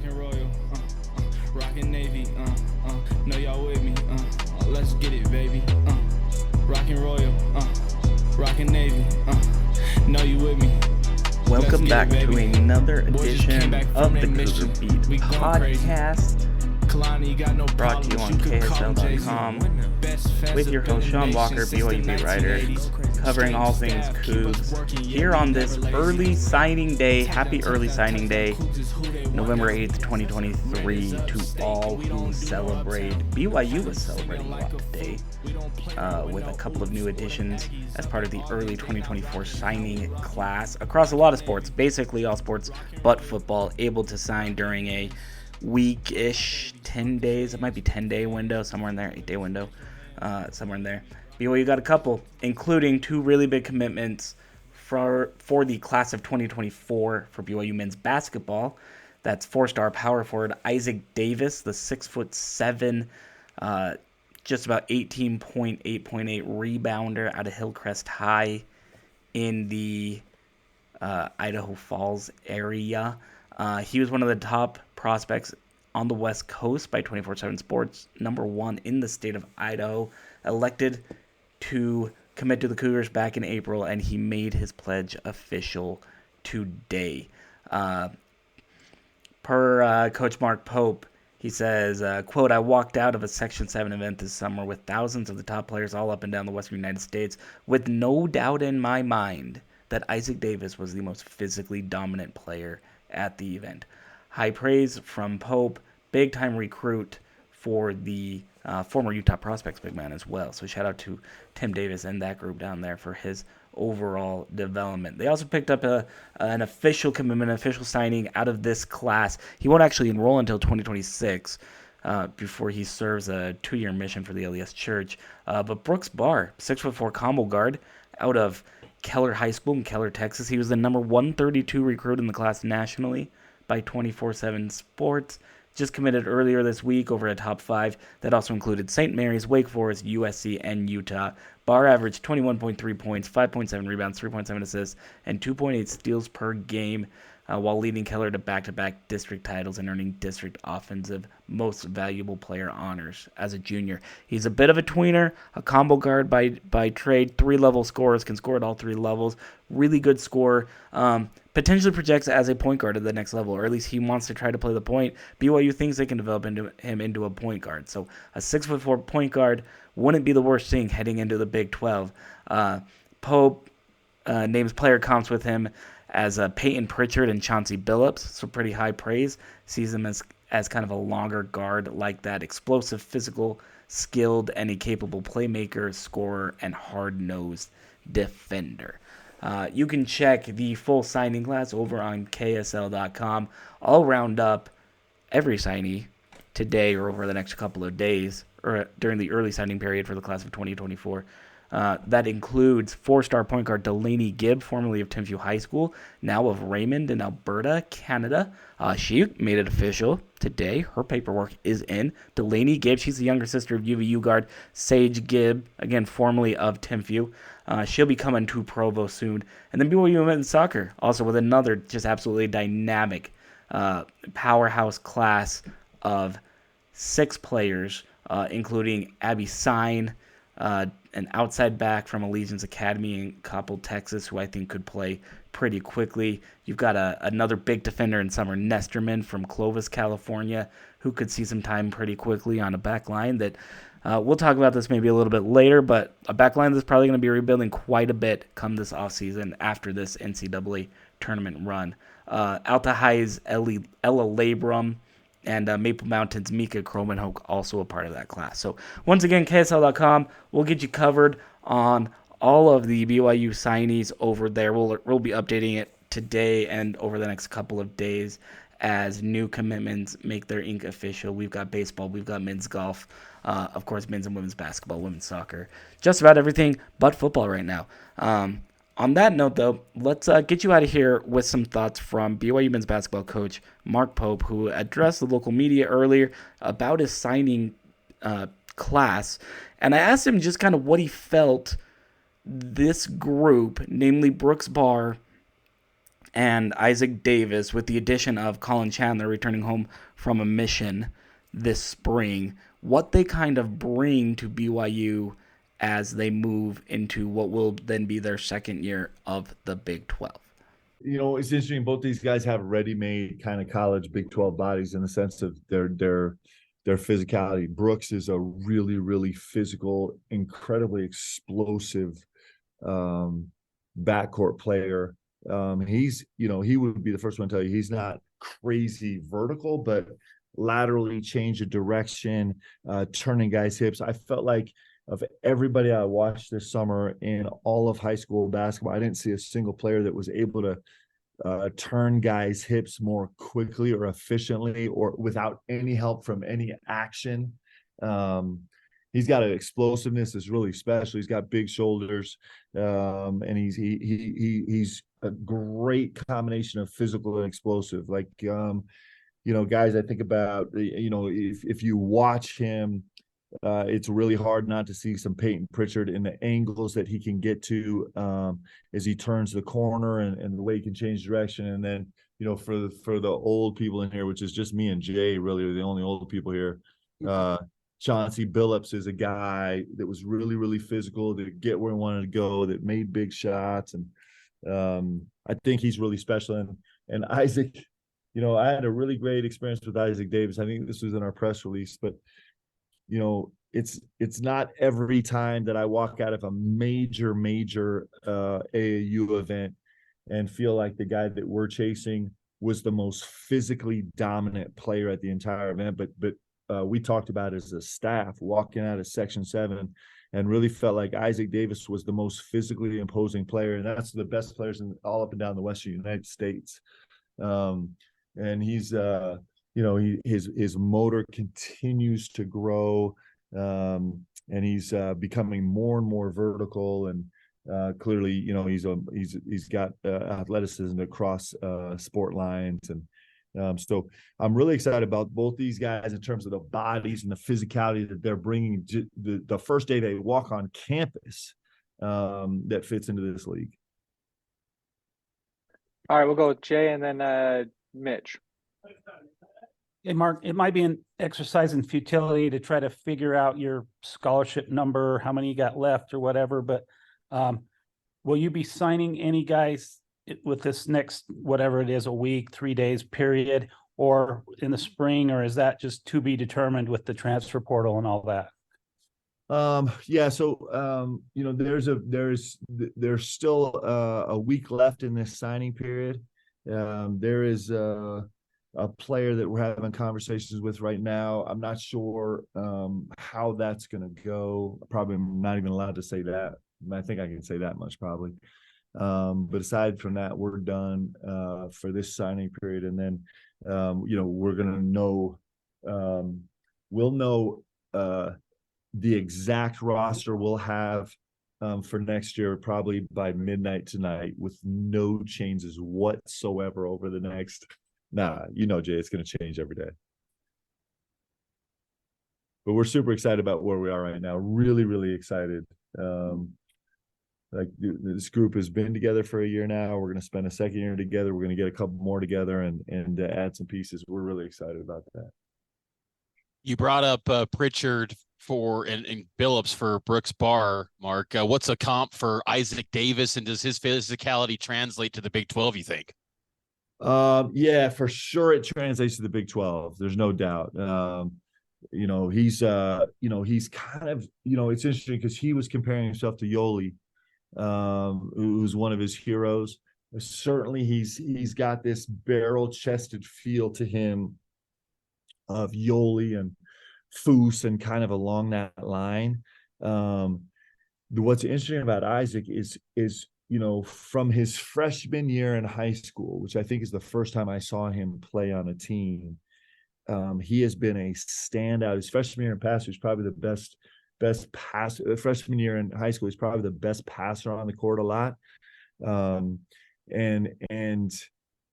Rockin' Royal, rockin' Navy, know y'all with me, let's get it, baby, Rockin' Royal, rockin' Navy, know you with me. Welcome back to another edition of the Cougar Beat podcast, brought to you on KSL.com with your host Sean Walker, BYU beat writer, covering all things Cougs here on this early signing day. Happy early signing day, November 8th, 2023, to all who celebrate. BYU was celebrating today with a couple of new additions as part of the early 2024 signing class across a lot of sports, basically all sports but football, able to sign during a week-ish, 10 days, it might be 10-day window, somewhere in there, 8-day window, somewhere in there. BYU got a couple, including two really big commitments for the class of 2024 for BYU men's basketball. That's four-star power forward Isaac Davis, the 6'7", just about 8.8 rebounder out of Hillcrest High in the Idaho Falls area. He was one of the top prospects on the West Coast by 24/7 Sports, number one in the state of Idaho, elected to commit to the Cougars back in April, and he made his pledge official today. Per Coach Mark Pope, he says, quote, "I walked out of a Section 7 event this summer with thousands of the top players all up and down the western United States with no doubt in my mind that Isaac Davis was the most physically dominant player at the event." High praise from Pope, big-time recruit for the former Utah Prospects big man as well. So shout out to Tim Davis and that group down there for his overall development. They also picked up an official commitment, an official signing out of this class. He won't actually enroll until 2026 before he serves a 2-year mission for the LES Church. But Brooks Bahr, 6'4" combo guard out of Keller High School in Keller, Texas. He was the number 132 recruit in the class nationally by 24/7 Sports. Just committed earlier this week over a top 5 that also included St. Mary's, Wake Forest, USC, and Utah. Bahr averaged 21.3 points, 5.7 rebounds, 3.7 assists, and 2.8 steals per game, while leading Keller to back-to-back district titles and earning district offensive most valuable player honors as a junior. He's a bit of a tweener, a combo guard by trade, 3-level scorers, can score at all 3 levels, really good scorer, potentially projects as a point guard at the next level, or at least he wants to try to play the point. BYU thinks they can develop him into a point guard. So a 6'4" point guard wouldn't be the worst thing heading into the Big 12. Pope names player comps with him as Peyton Pritchard and Chauncey Billups, so pretty high praise. Sees him as kind of a longer guard like that, explosive, physical, skilled, and a capable playmaker, scorer, and hard-nosed defender. You can check the full signing class over on KSL.com. I'll round up every signee today or over the next couple of days or during the early signing period for the class of 2024. That includes 4-star point guard Delaney Gibb, formerly of Timpview High School, now of Raymond in Alberta, Canada. She made it official today. Her paperwork is in. Delaney Gibb, she's the younger sister of UVU guard Sage Gibb, again, formerly of Timpview. She'll be coming to Provo soon. And then BYU men's soccer, also with another just absolutely dynamic powerhouse class of 6 players, including Abby Sine, an outside back from Allegiance Academy in Coppell, Texas, who I think could play pretty quickly. You've got another big defender in Summer Nesterman from Clovis, California, who could see some time pretty quickly on a back line that we'll talk about this maybe a little bit later, but a back line that's probably going to be rebuilding quite a bit come this offseason after this NCAA tournament run. Alta High's Ella Labrum and Maple Mountain's Mika Kromenhoek also a part of that class. So once again, KSL.com, we'll get you covered on all of the BYU signees over there. We'll be updating it today and over the next couple of days as new commitments make their ink official. We've got baseball, we've got men's golf, of course, men's and women's basketball, women's soccer, just about everything but football right now. On that note, though, let's get you out of here with some thoughts from BYU men's basketball coach Mark Pope, who addressed the local media earlier about his signing class. And I asked him just kind of what he felt this group, namely Brooks Bahr and Isaac Davis, with the addition of Collin Chandler returning home from a mission this spring, what they kind of bring to BYU as they move into what will then be their second year of the Big 12. It's interesting. Both these guys have ready-made kind of college Big 12 bodies in the sense of their physicality. Brooks is a really, really physical, incredibly explosive backcourt player. He would be the first one to tell you he's not crazy vertical, but laterally change of direction, turning guys' hips. I felt like of everybody I watched this summer in all of high school basketball, I didn't see a single player that was able to turn guys' hips more quickly or efficiently or without any help from any action. He's got an explosiveness that's really special. He's got big shoulders, and he's a great combination of physical and explosive. Like, guys, I think about, if you watch him, it's really hard not to see some Peyton Pritchard in the angles that he can get to as he turns the corner and the way he can change direction. And then, for the old people in here, which is just me and Jay, really are the only old people here. Chauncey Billups is a guy that was really, really physical to get where he wanted to go, that made big shots. And I think he's really special. And Isaac, I had a really great experience with Isaac Davis. I think this was in our press release, but it's not every time that I walk out of a major AAU event and feel like the guy that we're chasing was the most physically dominant player at the entire event. But we talked about it as a staff walking out of Section 7 and really felt like Isaac Davis was the most physically imposing player. And that's the best players all up and down the Western United States. And he's, his motor continues to grow, and he's becoming more and more vertical. And clearly, he's got athleticism across sport lines. And so I'm really excited about both these guys in terms of the bodies and the physicality that they're bringing the first day they walk on campus that fits into this league. All right, we'll go with Jay and then Mitch. Hey, Mark, it might be an exercise in futility to try to figure out your scholarship number, how many you got left or whatever, but will you be signing any guys with this next, whatever it is, a week, 3 days period, or in the spring, or is that just to be determined with the transfer portal and all that? Yeah. So, there's still a week left in this signing period. There is a player that we're having conversations with right now. I'm not sure how that's going to go. Probably not even allowed to say that. I think I can say that much probably. But aside from that, we're done for this signing period. And then, we're going to know, we'll know the exact roster we'll have for next year probably by midnight tonight, with no changes whatsoever over the next. Jay, it's going to change every day. But we're super excited about where we are right now. Really, really excited. This group has been together for a year now. We're going to spend a second year together. We're going to get a couple more together and add some pieces. We're really excited about that. You brought up Pritchard and Billups for Brooks Bahr, Mark. What's a comp for Isaac Davis, and does his physicality translate to the Big 12, you think? Yeah, for sure it translates to the Big 12. There's no doubt. He's kind of, it's interesting because he was comparing himself to Yoli, who's one of his heroes. Certainly he's got this barrel-chested feel to him of Yoli and Foose and kind of along that line. What's interesting about Isaac is from his freshman year in high school, which I think is the first time I saw him play on a team, he has been a standout. His freshman year in passer is probably the best pass. Freshman year in high school, he's probably the best passer on the court a lot. And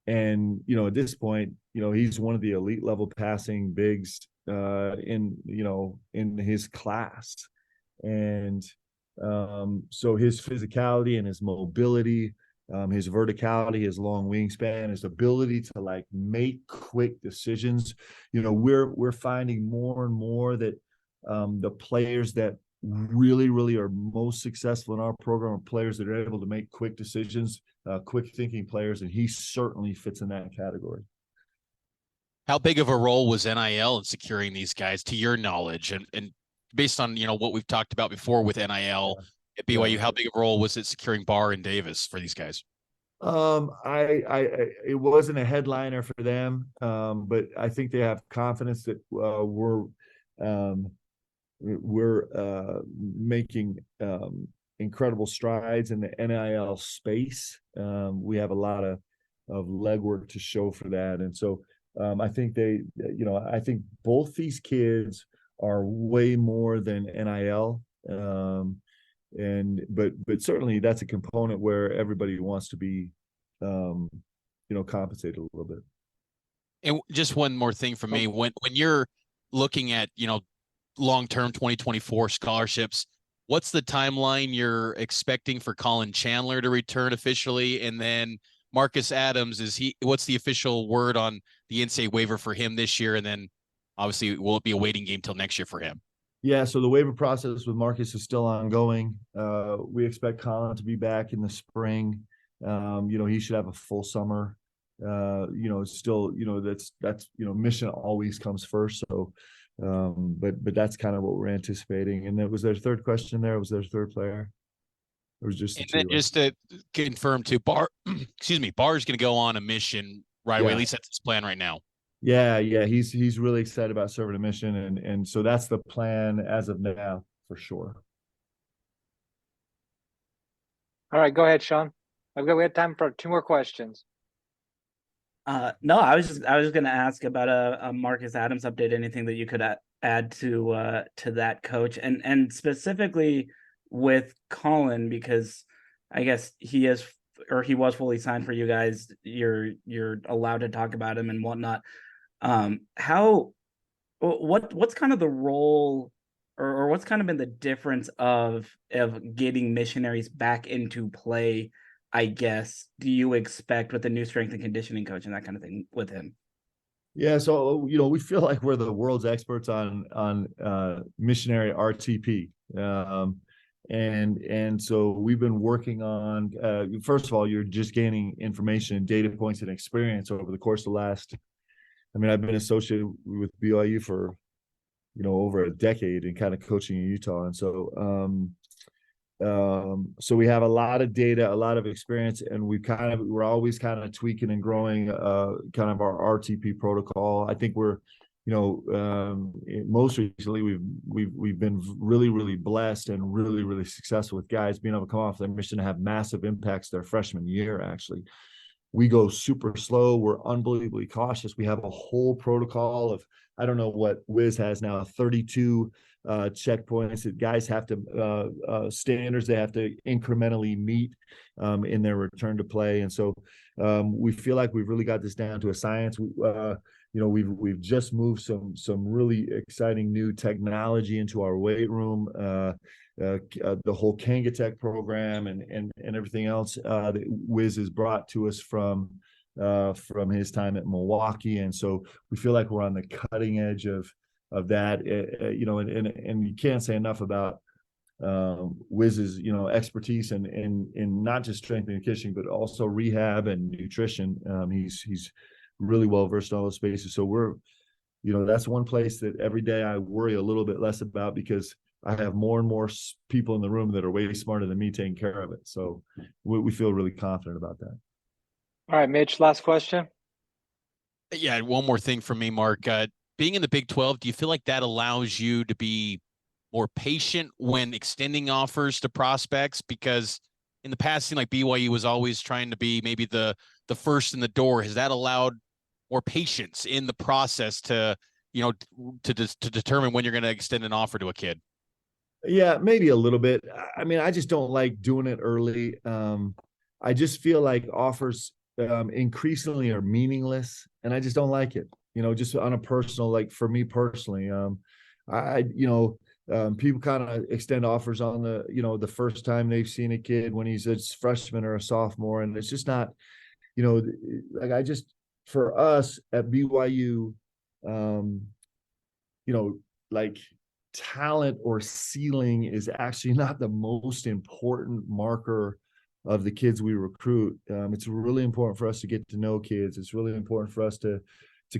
at this point, he's one of the elite level passing bigs in his class. And so his physicality and his mobility his verticality, his long wingspan, his ability to like make quick decisions. You know, we're finding more and more that the players that really are most successful in our program are players that are able to make quick decisions, quick thinking players, and he certainly fits in that category. How big of a role was NIL in securing these guys, to your knowledge, and based on what we've talked about before with NIL at BYU? How big of a role was it securing Bahr and Davis for these guys? It wasn't a headliner for them, but I think they have confidence that we're making incredible strides in the NIL space. We have a lot of legwork to show for that, and so I think I think both these kids are way more than NIL, but certainly that's a component where everybody wants to be compensated a little bit. And just one more thing for me, when you're looking at long-term 2024 scholarships, what's the timeline you're expecting for Collin Chandler to return officially? And then Marcus Adams, what's the official word on the NCAA waiver for him this year? And then obviously, will it be a waiting game till next year for him? Yeah, so the waiver process with Marcus is still ongoing. We expect Collin to be back in the spring. He should have a full summer. Still, that's mission always comes first. So, but that's kind of what we're anticipating. And that was their third question there. Was their third player? It was just. And then just to confirm too, Bahr, Bahr is going to go on a mission right away. At least that's his plan right now. Yeah, he's really excited about serving a mission, and so that's the plan as of now for sure. All right, go ahead, Sean. We have time for 2 more questions. No, I was just going to ask about a Marcus Adams update. Anything that you could add to that, coach, and specifically with Collin, because I guess he was fully signed for you guys. You're allowed to talk about him and whatnot. What's kind of the role, or what's kind of been the difference of getting missionaries back into play, I guess, do you expect with the new strength and conditioning coach and that kind of thing with him? Yeah, so we feel like we're the world's experts on missionary RTP, and so we've been working on. First of all, you're just gaining information, data points, and experience over the course of the last. I mean, I've been associated with BYU for over a decade and kind of coaching in Utah, and so we have a lot of data, a lot of experience, and we're always kind of tweaking and growing kind of our RTP protocol. I think we're most recently we've been really blessed and really successful with guys being able to come off their mission to have massive impacts their freshman year. Actually, we go super slow. We're unbelievably cautious. We have a whole protocol of, I don't know what Wiz has now, 32 checkpoints that guys have to standards they have to incrementally meet in their return to play. And so we feel like we've really got this down to a science. We've just moved some really exciting new technology into our weight room. The whole Kangatech program and everything else that Wiz has brought to us from his time at Milwaukee, and so we feel like we're on the cutting edge of that. And you can't say enough about Wiz's expertise in not just strength and conditioning, but also rehab and nutrition. He's really well versed in all those spaces. So we're that's one place that every day I worry a little bit less about, because I have more and more people in the room that are way smarter than me taking care of it. So we feel really confident about that. All right, Mitch, last question. Yeah, one more thing from me, Mark. Being in the Big 12, do you feel like that allows you to be more patient when extending offers to prospects? Because in the past, it seemed like BYU was always trying to be maybe the first in the door. Has that allowed more patience in the process to determine when you're going to extend an offer to a kid? Yeah, maybe a little bit. I mean, I just don't like doing it early. I just feel like offers increasingly are meaningless, and I just don't like it. Just on a personal, like for me personally, people kind of extend offers on the, the first time they've seen a kid when he's a freshman or a sophomore. And it's just not, like for us at BYU, like talent or ceiling is actually not the most important marker of the kids we recruit. It's really important for us to get to know kids. It's really important for us to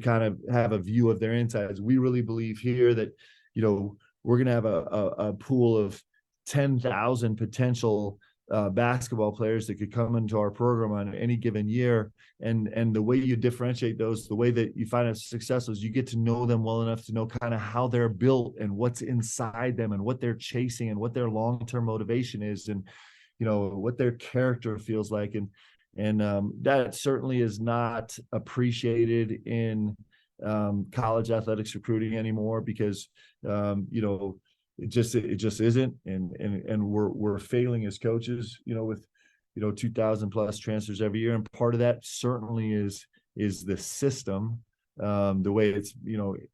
kind of have a view of their insides. We really believe here that, we're going to have a pool of 10,000 potential basketball players that could come into our program on any given year. And the way you differentiate those, the way that you find out successful is you get to know them well enough to know kind of how they're built and what's inside them and what they're chasing and what their long-term motivation is and, what their character feels like. And that certainly is not appreciated in college athletics recruiting anymore because, it just isn't. And we're failing as coaches, with, 2,000 plus transfers every year. And part of that certainly is the system, the way it's,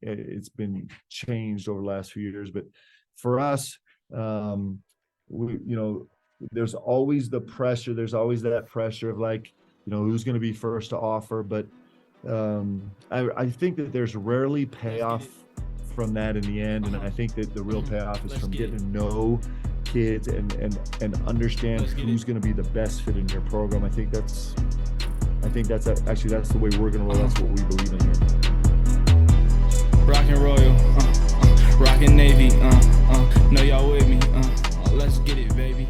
it's been changed over the last few years. But for us, there's always the pressure. There's always that pressure of like, who's going to be first to offer. But I think that there's rarely payoff from that in the end. And I think that the real payoff is from getting to know kids and understand who's going to be the best fit in your program. I think that's actually the way we're going to roll. That's what we believe in here. Rockin' Royal, rockin' Navy, know y'all with me, let's get it, baby.